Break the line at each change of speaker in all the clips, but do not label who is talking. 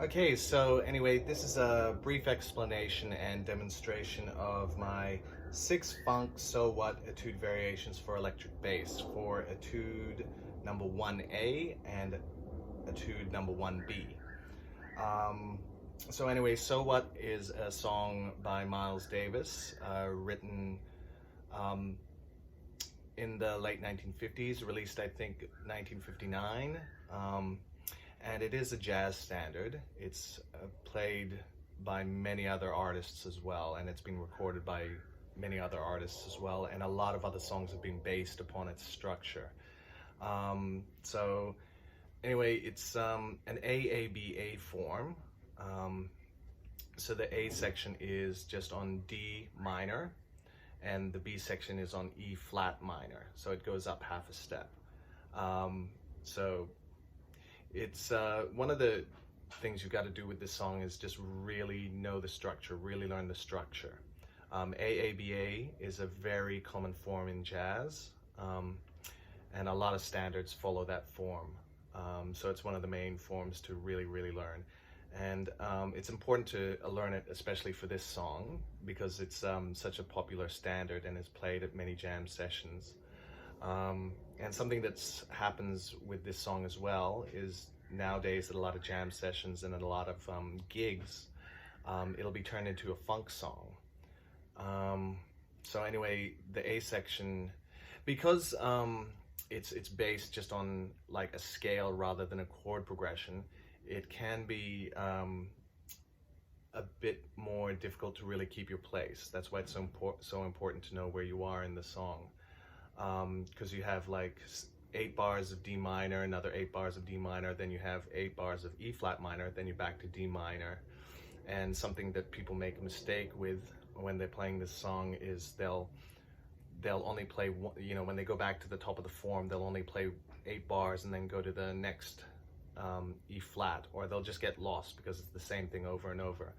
Okay, so anyway, this is a brief explanation and demonstration of my 6 funk so what etude variations for electric bass for etude number 1A and etude number 1B. So anyway, So What is a song by Miles Davis, written in the late 1950s, released I think 1959. And it is a jazz standard. It's played by many other artists as well, and it's been recorded by many other artists as well, and a lot of other songs have been based upon its structure. So anyway, it's an AABA form. So the A section is just on D minor, and the B section is on E flat minor, so it goes up half a step. So it's one of the things you've got to do with this song is just really know the structure, really learn the structure. AABA is a very common form in jazz, and a lot of standards follow that form. So it's one of the main forms to really learn. And it's important to learn it, especially for this song, because it's such a popular standard and is played at many jam sessions. And something that happens with this song as well is nowadays at a lot of jam sessions and at a lot of gigs, it'll be turned into a funk song. So anyway, the A section, because it's based just on like a scale rather than a chord progression, it can be a bit more difficult to really keep your place. That's why it's so important to know where you are in the song. Because you have like 8 bars of D minor, another 8 bars of D minor, then you have 8 bars of E flat minor, then you're back to D minor. And something that people make a mistake with when they're playing this song is they'll only play one, you know, when they go back to the top of the form, they'll only play 8 bars and then go to the next E flat, or they'll just get lost because it's the same thing over and over.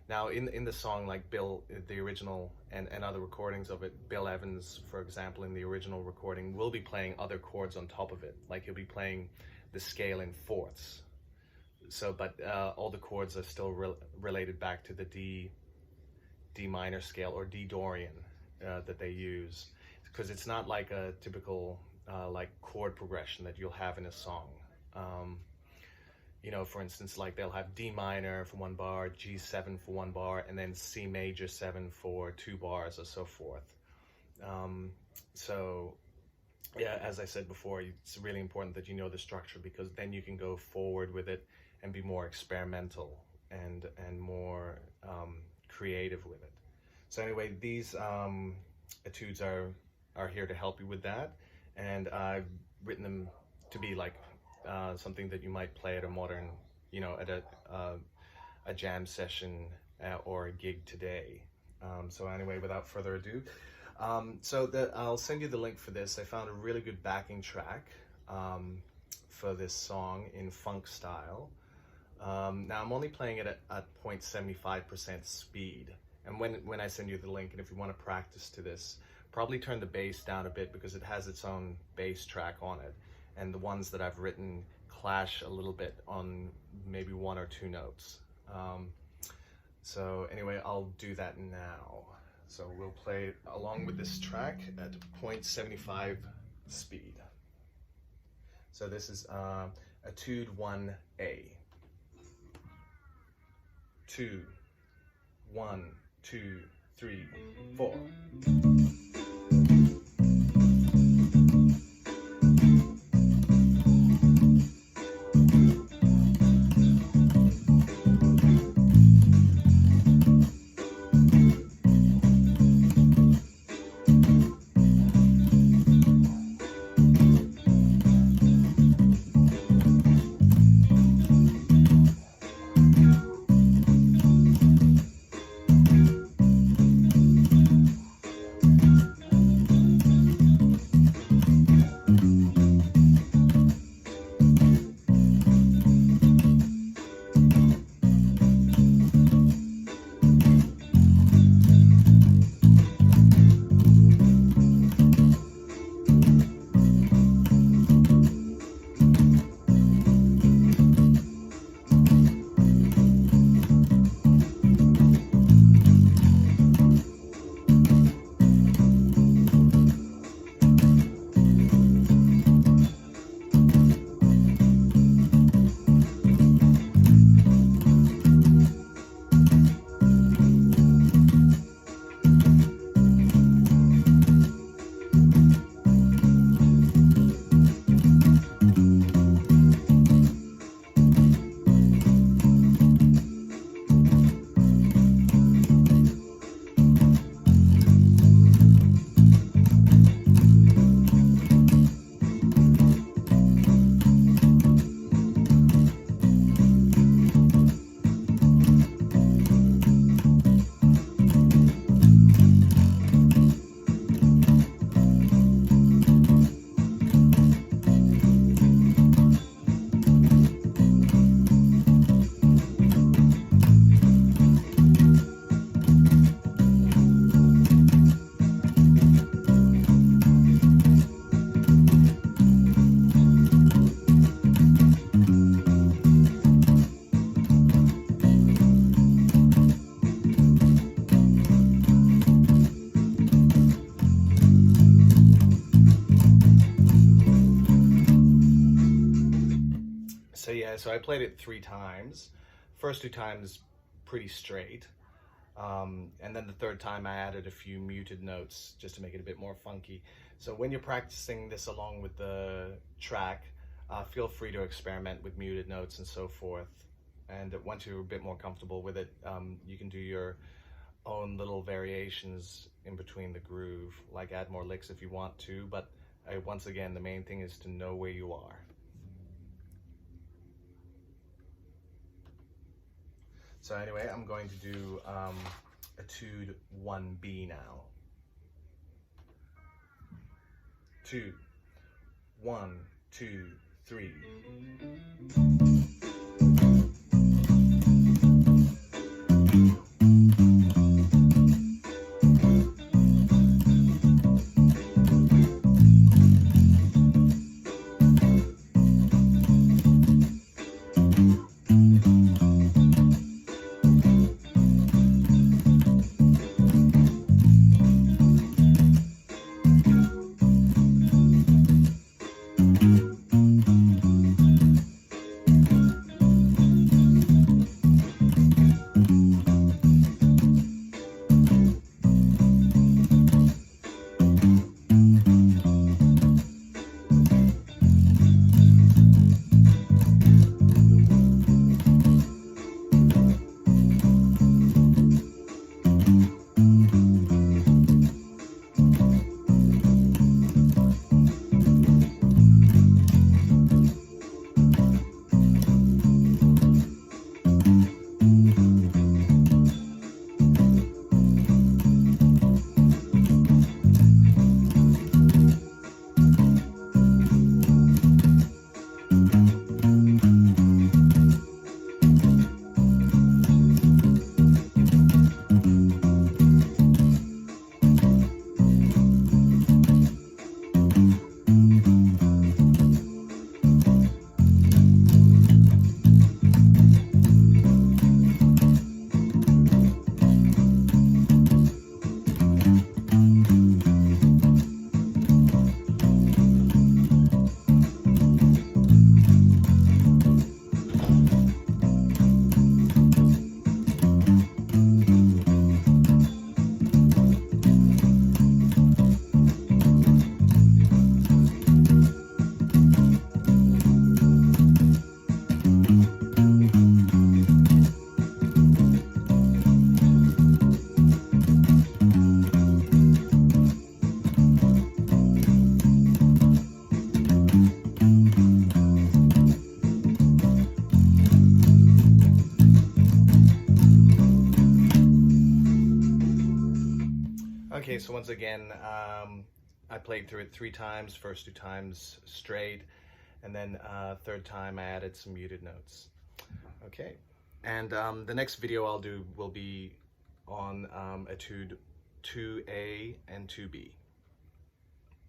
Now in the song, like Bill, the original and other recordings of it, Bill Evans, for example, in the original recording, will be playing other chords on top of it. Like he'll be playing the scale in fourths. So, but all the chords are still related back to the D minor scale or D Dorian that they use, because it's not like a typical like chord progression that you'll have in a song. You know, for instance, like they'll have D minor for 1 bar, G7 for 1 bar, and then C major 7 for 2 bars, or so forth. So yeah, as I said before, it's really important that you know the structure, because then you can go forward with it and be more experimental and more creative with it. So anyway, these etudes are here to help you with that, and I've written them to be like something that you might play at a modern, you know, at a jam session or a gig today. So anyway, without further ado, I'll send you the link for this. I found a really good backing track for this song in funk style. Now I'm only playing it at 0.75% speed. And when I send you the link, and if you want to practice to this, probably turn the bass down a bit, because it has its own bass track on it. And the ones that I've written clash a little bit on maybe 1 or 2 notes. So anyway, I'll do that now. So we'll play along with this track at 0.75 speed. So this is Etude 1A. 2, 1, 2, 3, 4. So yeah, so I played it 3 times. First 2 times pretty straight. And then the third time I added a few muted notes just to make it a bit more funky. So when you're practicing this along with the track, feel free to experiment with muted notes and so forth. And once you're a bit more comfortable with it, you can do your own little variations in between the groove, like add more licks if you want to, but once again, the main thing is to know where you are. So anyway, I'm going to do Etude 1B now. 2, 1, 2, 3. Okay, so once again, I played through it 3 times, first 2 times straight, and then third time I added some muted notes. Okay, and the next video I'll do will be on Etude 2A and 2B.